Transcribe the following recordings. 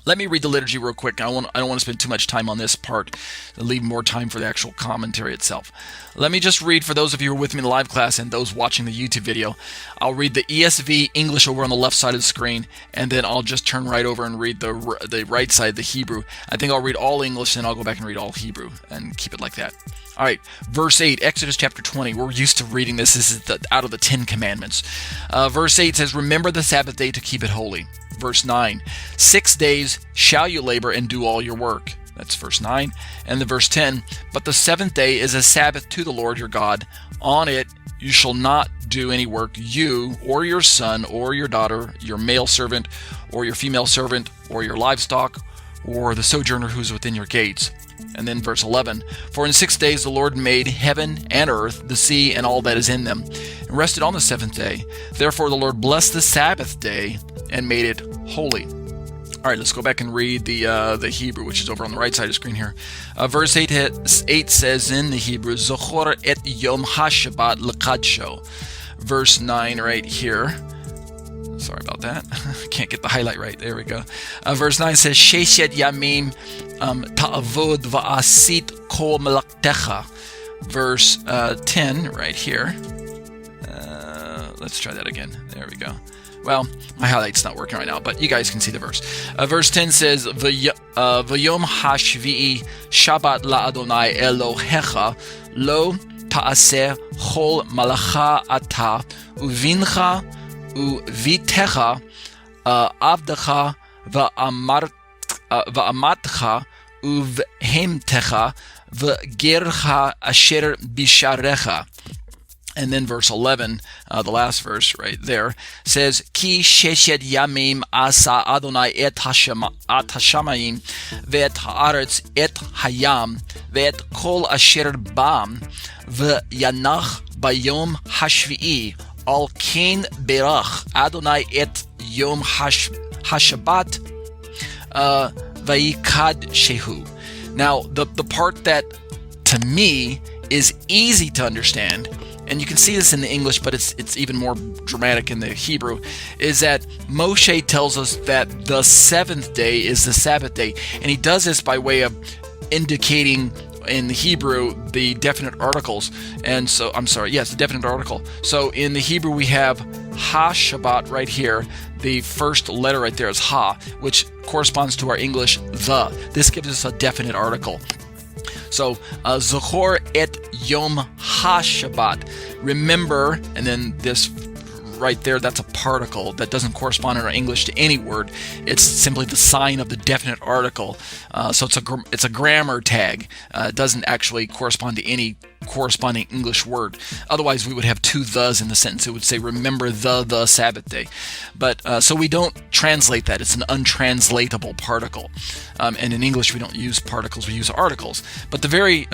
Let me read the liturgy real quick. I don't want to spend too much time on this part. I'll leave more time for the actual commentary itself. Let me just read, for those of you who are with me in the live class and those watching the YouTube video, I'll read the ESV English over on the left side of the screen, and then I'll just turn right over and read the right side, the Hebrew. I think I'll read all English, and I'll go back and read all Hebrew and keep it like that. All right, verse 8, Exodus chapter 20. We're used to reading this. This is out of the 10 Commandments. Verse 8 says, "Remember the Sabbath day to keep it holy." Verse 9, 6 days shall you labor and do all your work. That's verse 9. And the verse 10, "But the seventh day is a Sabbath to the Lord your God. On it you shall not do any work, you or your son or your daughter, your male servant or your female servant, or your livestock, or the sojourner who's within your gates." And then verse 11, "For in 6 days the Lord made heaven and earth, the sea, and all that is in them, and rested on the seventh day. Therefore the Lord blessed the Sabbath day and made it holy." All right, let's go back and read the Hebrew, which is over on the right side of the screen here. Verse 8 says in the Hebrew, "Zochor et yom ha-Shabbat l'kadsho." Verse 9 right here. Sorry about that. Can't get the highlight right. There we go. Verse 9 says, "Sheshet yamim ta'avod va'asit kol melaktecha." Verse 10 right here. Let's try that again. There we go. Well, my highlight's not working right now, but you guys can see the verse. Verse 10 says, "V'yom hashvi'i Shabbat la'Adonai Elohecha lo ta'aseh chol malacha ata uvincha uvitecha avdecha va'amatcha uvhemtecha v'gercha asher bisharecha." And then verse 11, the last verse right there, says, "Ki sheshet yamim asa Adonai et hashamayim ve'et haaretz et hayam ve'et kol asher bam ve'yanach bayom hashvi'i al ken berach Adonai et yom hashabat vayikad shehu." Now, the part that to me is easy to understand, and you can see this in the English, but it's even more dramatic in the Hebrew, is that Moshe tells us that the seventh day is the Sabbath day. And he does this by way of indicating in the Hebrew the definite articles. And so, the definite article. So in the Hebrew we have ha-Shabbat right here. The first letter right there is ha, which corresponds to our English the. This gives us a definite article. So, Zochor et Yom ha-Shabbat. Remember, and then this right there, that's a particle that doesn't correspond in our English to any word. It's simply the sign of the definite article. So it's a grammar tag. It doesn't actually correspond to any corresponding English word. Otherwise, we would have two thes in the sentence. It would say, "Remember the Sabbath day." But so we don't translate that. It's an untranslatable particle. And in English, we don't use particles. We use articles. But the very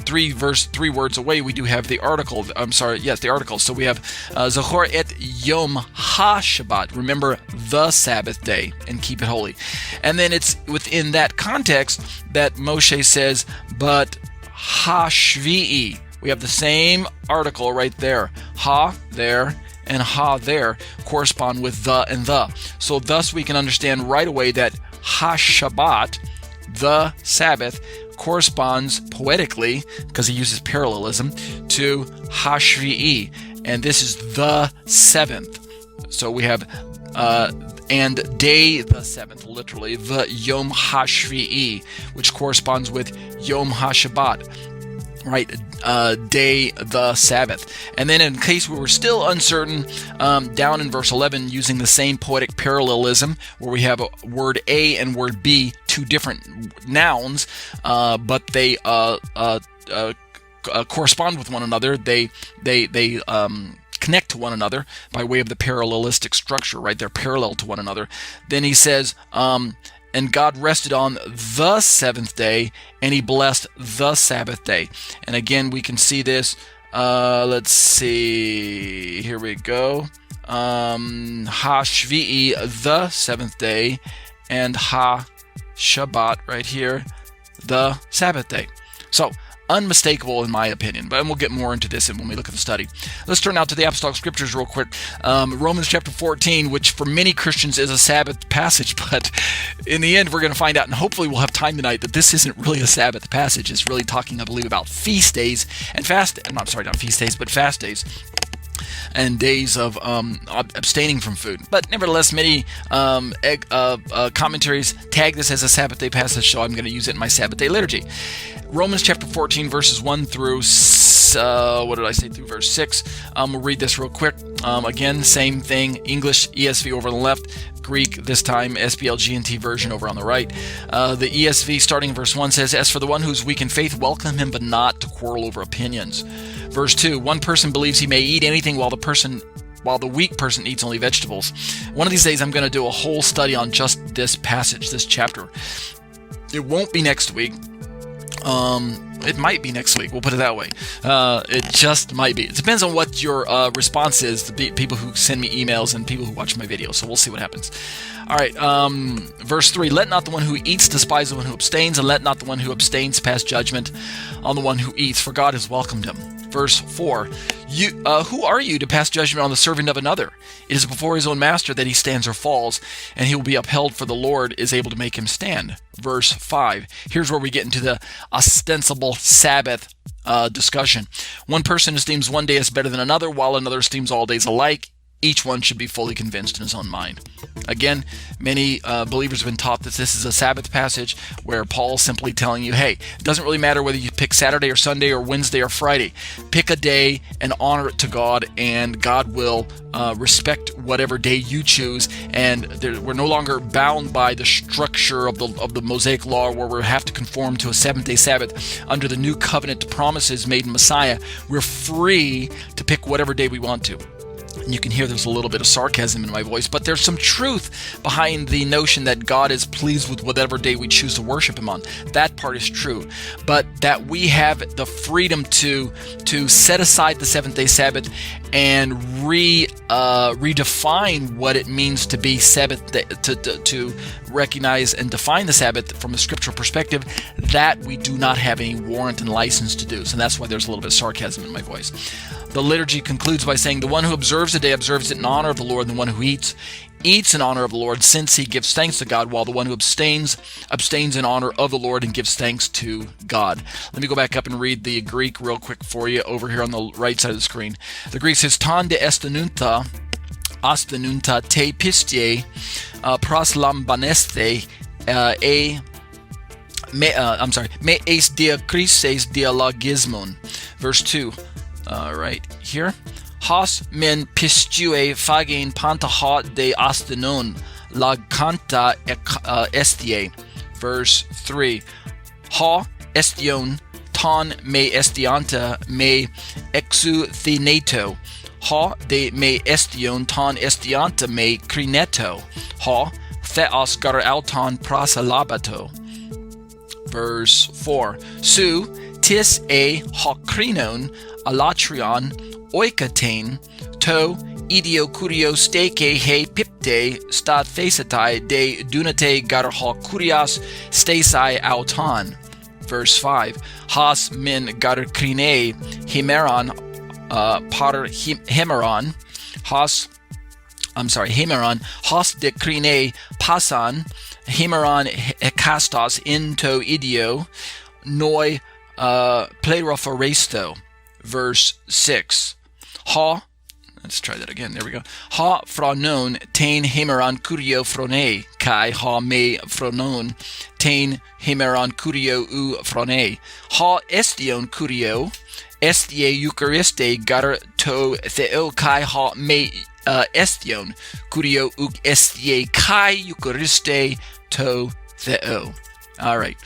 three words away, we do have the article. The article. So we have Zochor et Yom ha-Shabbat. Remember the Sabbath day and keep it holy. And then it's within that context that Moshe says, "But ha-Shvi'i." We have the same article right there. Ha there and ha there correspond with the and the. So thus we can understand right away that ha-Shabbat, the Sabbath, corresponds poetically, because he uses parallelism, to ha-Shvi'i. And this is the seventh. So we have and day the seventh, literally, the Yom HaShvi'i, which corresponds with Yom HaShabbat, right? Day the Sabbath. And then in case we were still uncertain, down in verse 11, using the same poetic parallelism, where we have a word A and word B, two different nouns, but they correspond with one another. They connect to one another by way of the parallelistic structure, right? They're parallel to one another. Then he says, and God rested on the seventh day, and he blessed the Sabbath day. And again, we can see this. Let's see. Here we go. Ha-Shvi'i, the seventh day, and ha-Shabbat right here, the Sabbath day. So unmistakable in my opinion. But we'll get more into this when we look at the study. Let's turn now to the Apostolic Scriptures real quick. Romans chapter 14, which for many Christians is a Sabbath passage, but in the end we're going to find out, and hopefully we'll have time tonight, that this isn't really a Sabbath passage. It's really talking, I believe, about feast days and fast days and days of abstaining from food. But nevertheless, many commentaries tag this as a Sabbath day passage, so I'm going to use it in my Sabbath day liturgy. Romans chapter 14, verses 1 through, through verse 6. We'll read this real quick. Again, same thing. English, ESV over on the left. Greek, this time SBLGNT version over on the right. The ESV, starting in verse 1, says, "As for the one who is weak in faith, welcome him, but not to quarrel over opinions." Verse 2, "One person believes he may eat anything while the weak person eats only vegetables." One of these days I'm going to do a whole study on just this passage, this chapter. It won't be next week. It might be next week. We'll put it that way. It just might be. It depends on what your response is, the people who send me emails and people who watch my videos. So we'll see what happens. All right. Verse 3, "Let not the one who eats despise the one who abstains, and let not the one who abstains pass judgment on the one who eats, for God has welcomed him." Verse 4, "Who are you to pass judgment on the servant of another? It is before his own master that he stands or falls, and he will be upheld, for the Lord is able to make him stand." Verse 5, here's where we get into the ostensible Sabbath discussion. "One person esteems one day as better than another, while another esteems all days alike. Each one should be fully convinced in his own mind." Again, many believers have been taught that this is a Sabbath passage where Paul's simply telling you, hey, it doesn't really matter whether you pick Saturday or Sunday or Wednesday or Friday. Pick a day and honor it to God, and God will respect whatever day you choose. And we're no longer bound by the structure of the Mosaic law, where we have to conform to a seventh-day Sabbath. Under the new covenant promises made in Messiah, we're free to pick whatever day we want to. And you can hear there's a little bit of sarcasm in my voice, but there's some truth behind the notion that God is pleased with whatever day we choose to worship him on. That part is true. But that we have the freedom to set aside the seventh-day Sabbath and redefine what it means to be Sabbath, to recognize and define the Sabbath from a scriptural perspective, that we do not have any warrant and license to do. So that's why there's a little bit of sarcasm in my voice. The liturgy concludes by saying, "The one who observes the day observes it in honor of the Lord, and the one who eats in honor of the Lord, since he gives thanks to God, while the one who abstains in honor of the Lord and gives thanks to God." Let me go back up and read the Greek real quick for you over here on the right side of the screen. The Greek says, "Ton de estenunta te pistie proslambaneste me eis diakrises dialogismon." Verse 2. Right here. "Hos men pistue phagein pantaha de astenon lag canta estie." Verse 3. "Ha estion ton me estianta me exu theneto. Ha de me estion ton estianta me crineto. Ha theos gar auton prosalabato." Verse 4. "Su tis a hokrinon alatrion oikatain to idiokurio steke he pipte stat thesatai de dunate gar hokurias stasai auton." Verse 5. "Has min gar krine himeron par himeron has de krine pasan himeron ekastos into idio noi pleraphoresto." Verse 6. Let's try that again. There we go. "Ha phronon tain hemeron curio phrone, kai ha me phronon tain hemeron curio u phrone. Ha estion curio, estie euchariste gar to theo kai ha me estion curio uk estie kai euchariste to theo." All right.